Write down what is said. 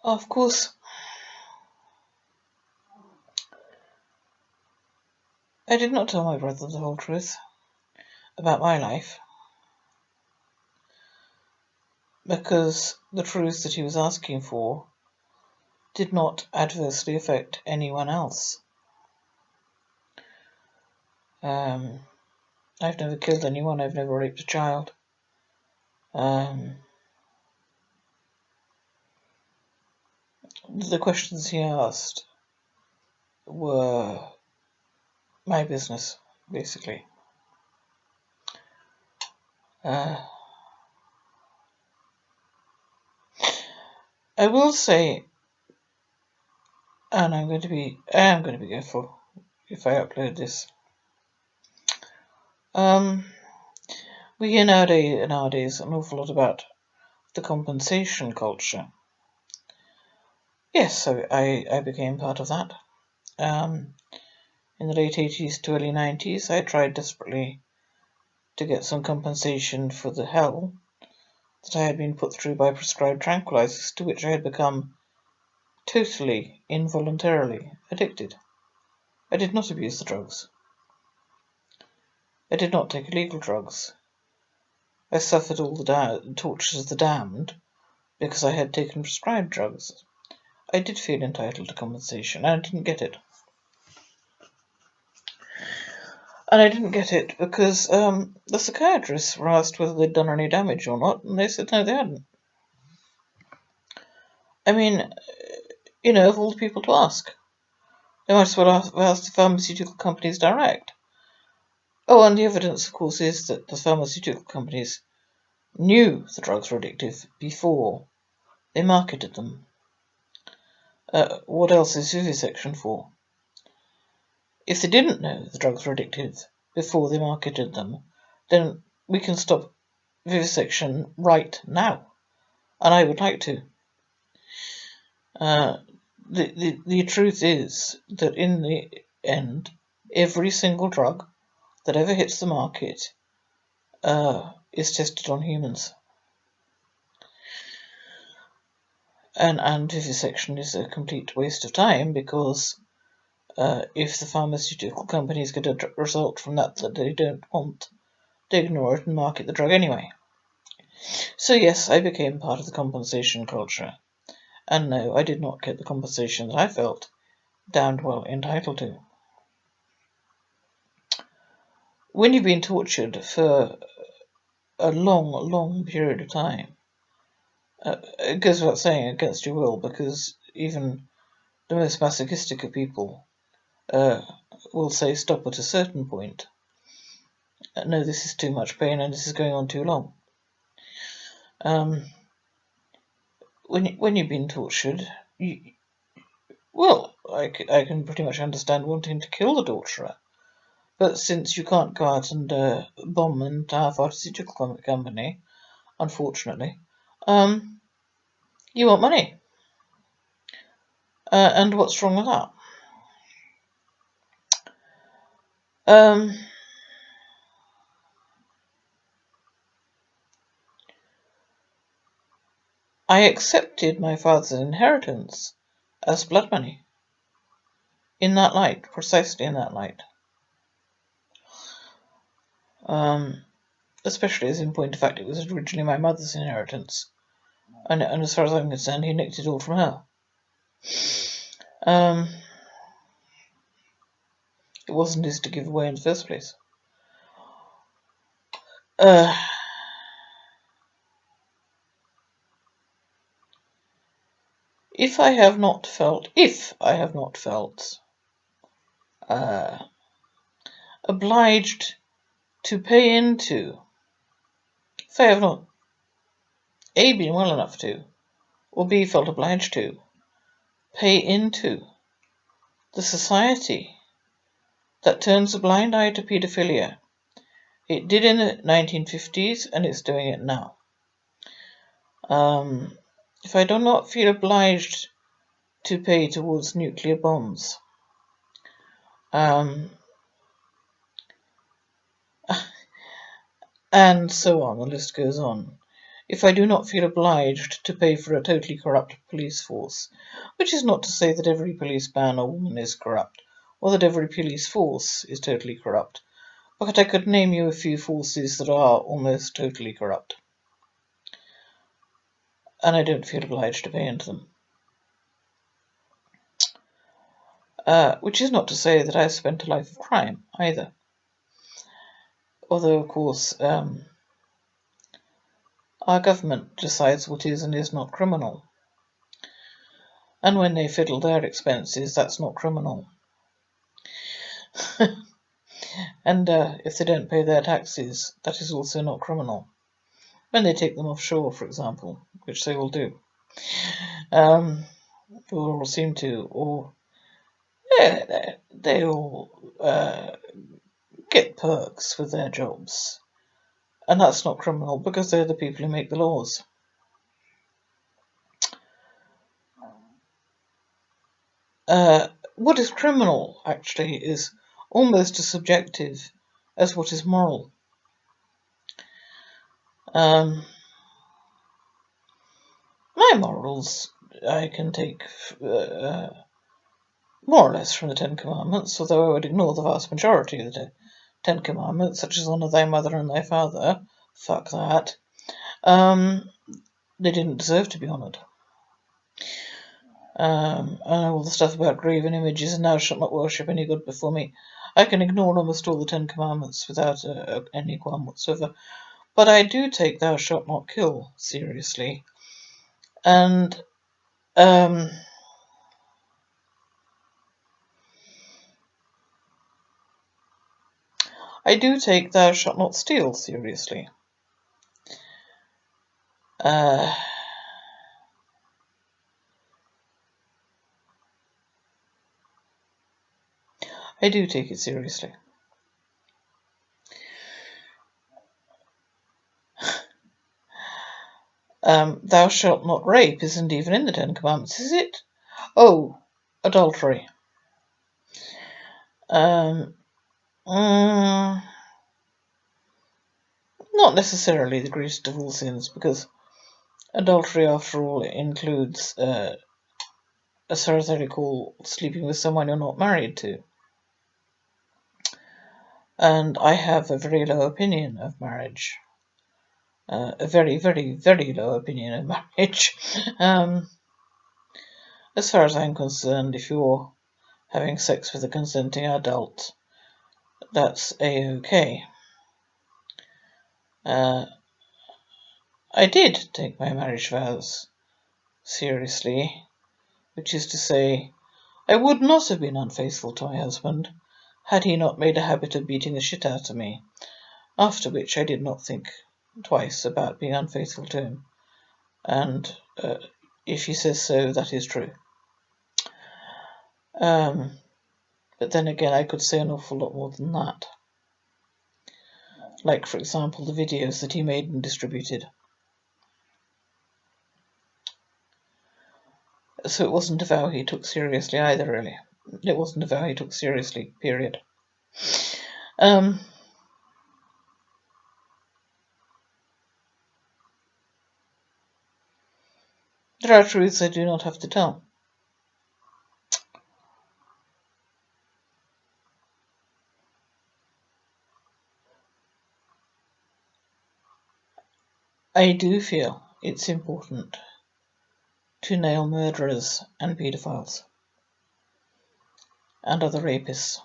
Of course, I did not tell my brother the whole truth about my life, because the truth that he was asking for did not adversely affect anyone else. I've never killed anyone, I've never raped a child. The questions he asked were my business, basically. I will say, and I am going to be careful if I upload this. We hear nowadays an awful lot about the compensation culture. Yes, so I became part of that. In the late 80s to early 90s, I tried desperately to get some compensation for the hell that I had been put through by prescribed tranquilizers, to which I had become totally, involuntarily addicted. I did not abuse the drugs. I did not take illegal drugs. I suffered all the tortures of the damned because I had taken prescribed drugs. I did feel entitled to compensation, and I didn't get it. And I didn't get it because the psychiatrists were asked whether they'd done any damage or not, and they said no, they hadn't. I mean, of all the people to ask. They might as well have asked the pharmaceutical companies direct. Oh, and the evidence, of course, is that the pharmaceutical companies knew the drugs were addictive before they marketed them. What else is vivisection for? If they didn't know the drugs were addictive before they marketed them, then we can stop vivisection right now. And I would like to. The truth is that in the end, every single drug that ever hits the market is tested on humans. And vivisection is a complete waste of time, because if the pharmaceutical companies get a result from that they don't want, they ignore it and market the drug anyway. So yes, I became part of the compensation culture. And no, I did not get the compensation that I felt damned well entitled to. When you've been tortured for a long period of time, it goes without saying, against your will, because even the most masochistic of people will say stop at a certain point. No, this is too much pain and this is going on too long. When you've been tortured, I can pretty much understand wanting to kill the torturer. But since you can't go out and bomb an entire pharmaceutical company, unfortunately, you want money. And what's wrong with that? I accepted my father's inheritance as blood money. In that light, precisely in that light. Especially as in point of fact it was originally my mother's inheritance. And as far as I'm concerned, he nicked it all from her. It wasn't his to give away in the first place. If I have not felt obliged to pay into, if I have not A, been well enough to, or B, felt obliged to, pay into the society that turns a blind eye to paedophilia. It did in the 1950s, and it's doing it now. If I do not feel obliged to pay towards nuclear bombs, and so on, the list goes on. if I do not feel obliged to pay for a totally corrupt police force, which is not to say that every policeman or woman is corrupt, or that every police force is totally corrupt, but I could name you a few forces that are almost totally corrupt, and I don't feel obliged to pay into them. Which is not to say that I've spent a life of crime, either. Although, of course, our government decides what is and is not criminal. And when they fiddle their expenses, that's not criminal. And if they don't pay their taxes, that is also not criminal. When they take them offshore, for example, which they all do, or all seem to, or yeah, they all get perks with their jobs. And that's not criminal because they're the people who make the laws. What is criminal, actually, is almost as subjective as what is moral. My morals I can take more or less from the Ten Commandments, although I would ignore the vast majority of the Ten Commandments, such as honour thy mother and thy father. Fuck that. They didn't deserve to be honoured. And all the stuff about graven images and thou shalt not worship any god before me. I can ignore almost all the Ten Commandments without any qualm whatsoever. But I do take thou shalt not kill seriously. And I do take thou shalt not steal seriously. I do take it seriously. Thou shalt not rape isn't even in the Ten Commandments, is it? Oh, adultery. Not necessarily the greatest of all sins, because adultery, after all, includes, as far as I recall, sleeping with someone you're not married to. And I have a very low opinion of marriage. A very, very, very low opinion of marriage. As far as I'm concerned, if you're having sex with a consenting adult, that's A-OK. I did take my marriage vows seriously, which is to say, I would not have been unfaithful to my husband had he not made a habit of beating the shit out of me, after which I did not think twice about being unfaithful to him. And if he says so, that is true. But then again, I could say an awful lot more than that. Like, for example, the videos that he made and distributed. So it wasn't a vow he took seriously either, really. It wasn't a vow he took seriously, period. There are truths I do not have to tell. I do feel it's important to nail murderers and paedophiles and other rapists.